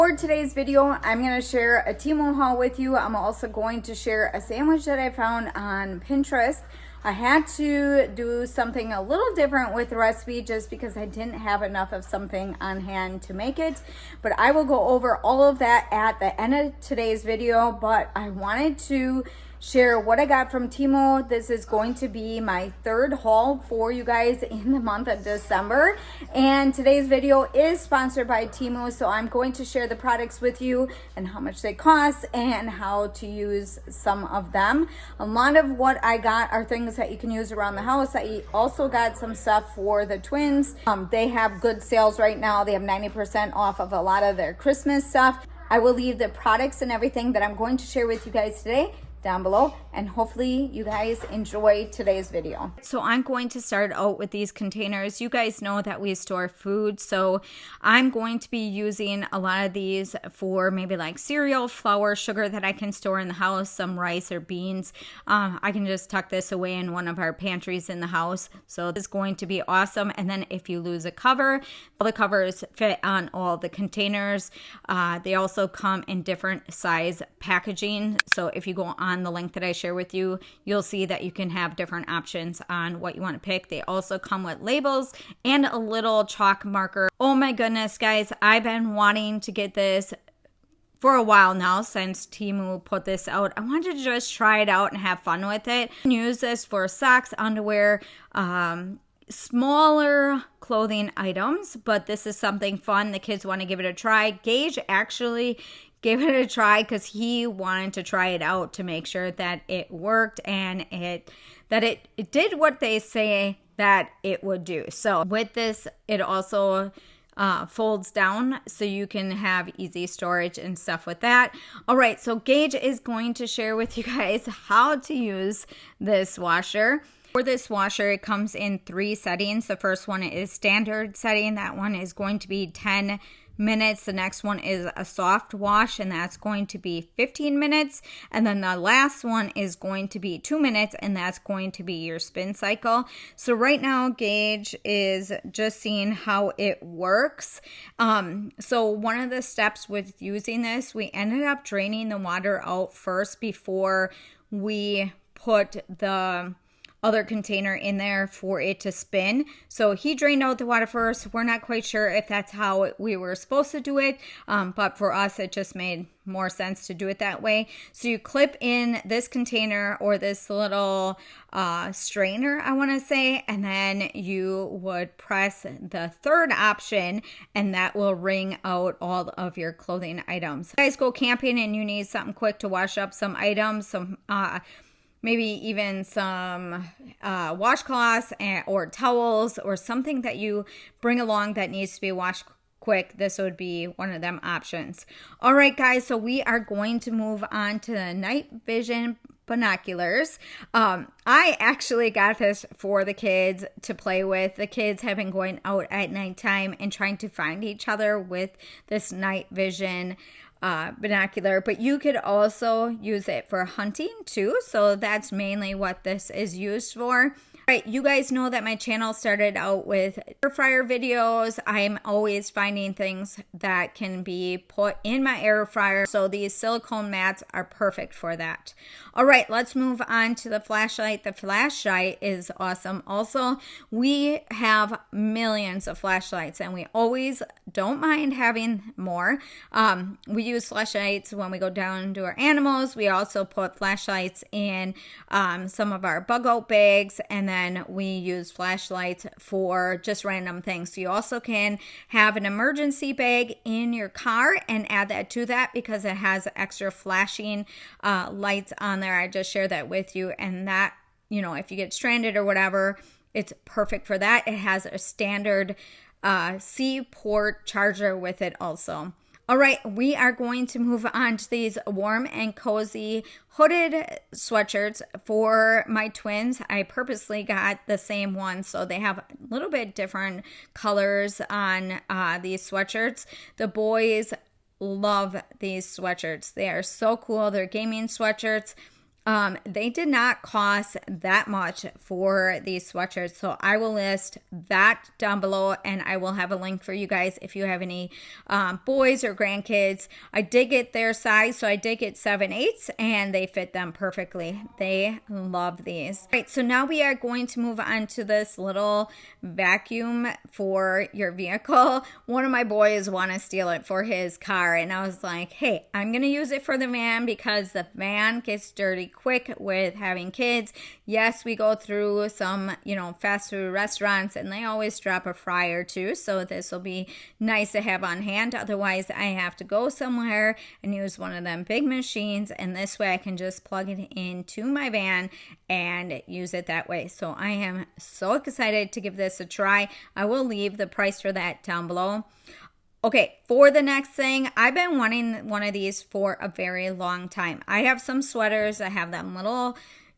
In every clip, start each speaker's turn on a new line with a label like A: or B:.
A: For today's video, I'm going to share a TEMU haul with you. I'm also going to share a sandwich that I found on Pinterest. I had to do something a little different with the recipe just because I didn't have enough of something on hand to make it. But I will go over all of that at the end of today's video. But I wanted to share what I got from TEMU. This is going to be my third haul for you guys in the month of December. And today's video is sponsored by TEMU. So I'm going to share the products with you and how much they cost and how to use some of them. A lot of what I got are things that you can use around the house. I also got some stuff for the twins. They have good sales right now. They have 90% off of a lot of their Christmas stuff. I will leave the products and everything that I'm going to share with you guys today down below, and hopefully you guys enjoy today's video. So I'm going to start out with these containers. You guys know that we store food, so I'm going to be using a lot of these for maybe like cereal, flour, sugar that I can store in the house, some rice or beans. I can just tuck this away in one of our pantries in the house, so this is going to be awesome. And then if you lose a cover, all the covers fit on all the containers. They also come in different size packaging, so if you go on the link that I share with you, you'll see that you can have different options on what you want to pick. They also come with labels and a little chalk marker. Oh my goodness, guys, I've been wanting to get this for a while now since TEMU put this out. I wanted to just try it out and have fun with it. You can use this for socks, underwear, smaller clothing items, but this is something fun. The kids want to give it a try. Gage actually gave it a try because he wanted to try it out to make sure that it worked and it did what they say that it would do. So with this, it also folds down so you can have easy storage and stuff with that. All right, so Gage is going to share with you guys how to use this washer. For this washer, it comes in 3 settings. The first one is standard setting. That one is going to be 10 minutes. The next one is a soft wash, and that's going to be 15 minutes. And then the last one is going to be 2 minutes, and that's going to be your spin cycle. So right now, Gage is just seeing how it works. So one of the steps with using this, we ended up draining the water out first before we put the other container in there for it to spin. So he drained out the water first. We're not quite sure if that's how we were supposed to do it, but for us it just made more sense to do it that way. So you clip in this container or this little strainer, I want to say, and then you would press the third option and that will wring out all of your clothing items. You guys go camping and you need something quick to wash up some items, some maybe even some washcloths or towels or something that you bring along that needs to be washed quick. This would be one of them options. All right, guys, so we are going to move on to the night vision binoculars. I actually got this for the kids to play with. The kids have been going out at nighttime and trying to find each other with this night vision binocular, but you could also use it for hunting too, so that's mainly what this is used for. All right, you guys know that my channel started out with air fryer videos. I'm always finding things that can be put in my air fryer, so these silicone mats are perfect for that. All right, let's move on to the flashlight. The flashlight is awesome. Also, we have millions of flashlights and we always don't mind having more. We use flashlights when we go down and do our animals. We also put flashlights in some of our bug out bags, and then we use flashlights for just random things. So you also can have an emergency bag in your car and add that to that because it has extra flashing lights on there. I just shared that with you, and that, you know, if you get stranded or whatever, it's perfect for that. It has a standard C port charger with it also. All right, we are going to move on to these warm and cozy hooded sweatshirts for my twins. I purposely got the same one, so they have a little bit different colors on these sweatshirts. The boys love these sweatshirts. They are so cool. They're gaming sweatshirts. They did not cost that much for these sweatshirts, so I will list that down below, and I will have a link for you guys if you have any boys or grandkids. I did get their size, so I did get 7/8, and they fit them perfectly. They love these. All right, so now we are going to move on to this little vacuum for your vehicle. One of my boys want to steal it for his car, and I was like, hey, I'm going to use it for the van because the van gets dirty quick with having kids. Yes, we go through some, fast food restaurants, and they always drop a fry or two, so this will be nice to have on hand. Otherwise, I have to go somewhere and use one of them big machines, and this way I can just plug it into my van and use it that way. So I am so excited to give this a try. I will leave the price for that down below. Okay, for the next thing, I've been wanting one of these for a very long time. I have some sweaters. I have them little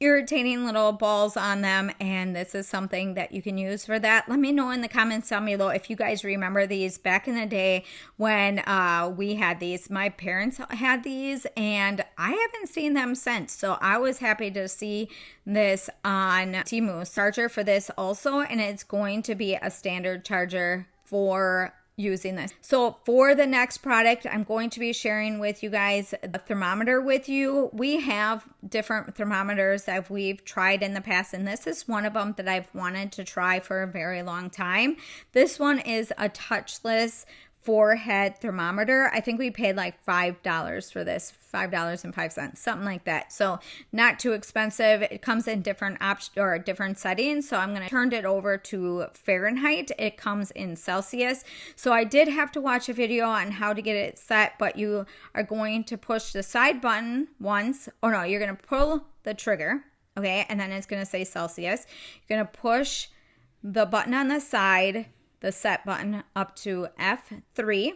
A: irritating little balls on them, and this is something that you can use for that. Let me know in the comments down below if you guys remember these back in the day when we had these. My parents had these, and I haven't seen them since, so I was happy to see this on TEMU. Charger for this also, and it's going to be a standard charger for using this. So for the next product, I'm going to be sharing with you guys a thermometer with you. We have different thermometers that we've tried in the past, and this is one of them that I've wanted to try for a very long time. This one is a touchless forehead thermometer. I think we paid like $5 for this, $5.05, something like that. So not too expensive. It comes in different options or different settings. So I'm going to turn it over to Fahrenheit. It comes in Celsius. So I did have to watch a video on how to get it set, but you are going to push the side button once, or no, you're going to pull the trigger. Okay. And then it's going to say Celsius. You're going to push the button on the side, the set button, up to F3,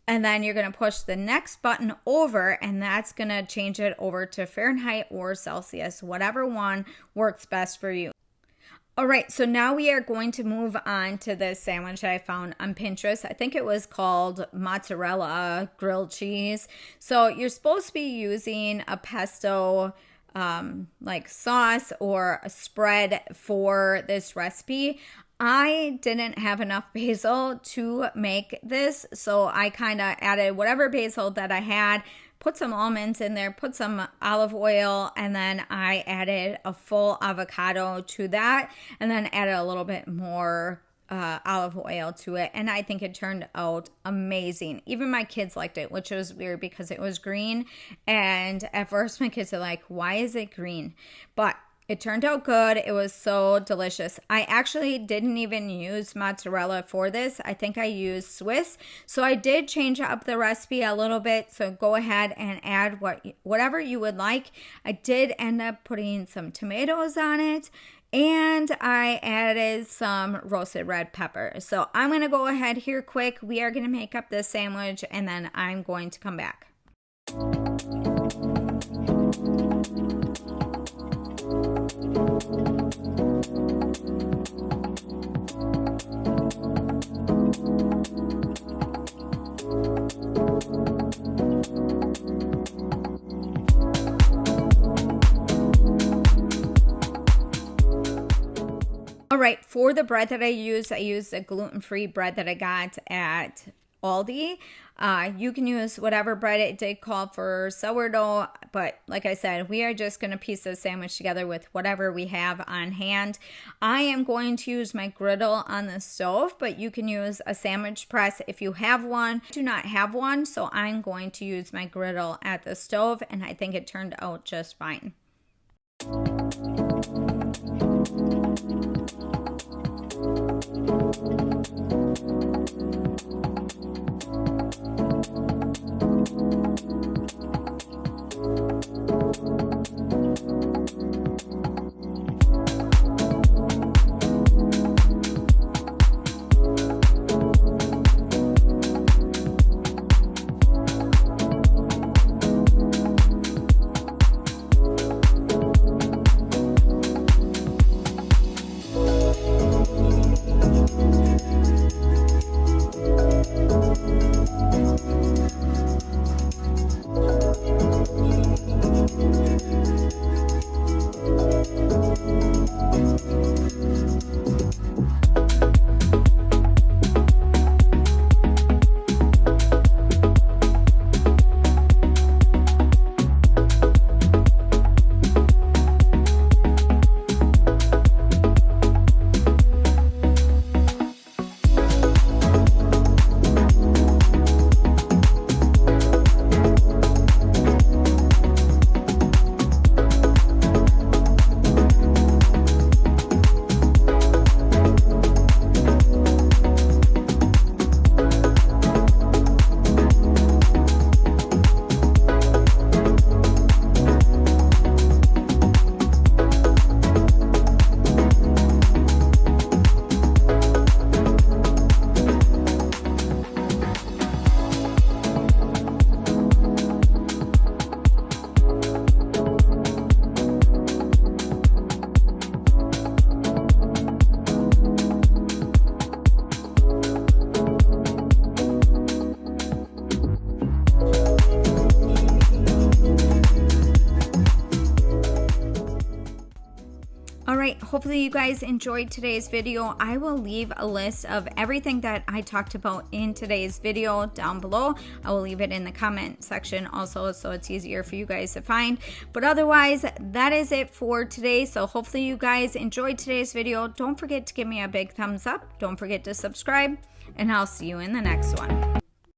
A: and then you're going to push the next button over, and that's going to change it over to Fahrenheit or Celsius, whatever one works best for you. All right, so now we are going to move on to this sandwich I found on Pinterest. I think it was called mozzarella grilled cheese. So you're supposed to be using a pesto like sauce or a spread for this recipe. I didn't have enough basil to make this, so I kind of added whatever basil that I had, put some almonds in there, put some olive oil, and then I added a full avocado to that, and then added a little bit more olive oil to it, and I think it turned out amazing. Even my kids liked it, which was weird because it was green, and at first my kids are like, why is it green? But it turned out good. It was so delicious. I actually didn't even use mozzarella for this. I think I used Swiss. So I did change up the recipe a little bit. So go ahead and add whatever you would like. I did end up putting some tomatoes on it, and I added some roasted red pepper. So I'm going to go ahead here quick. We are going to make up this sandwich, and then I'm going to come back. All right, for the bread that I used a gluten-free bread that I got at Aldi. You can use whatever bread. It did call for sourdough, but like I said, we are just going to piece this sandwich together with whatever we have on hand. I am going to use my griddle on the stove, but you can use a sandwich press if you have one. I do not have one, so I'm going to use my griddle at the stove, and I think it turned out just fine. All right, hopefully you guys enjoyed today's video. I will leave a list of everything that I talked about in today's video down below. I will leave it in the comment section also, so it's easier for you guys to find. But otherwise, that is it for today. So hopefully you guys enjoyed today's video. Don't forget to give me a big thumbs up. Don't forget to subscribe, and I'll see you in the next one.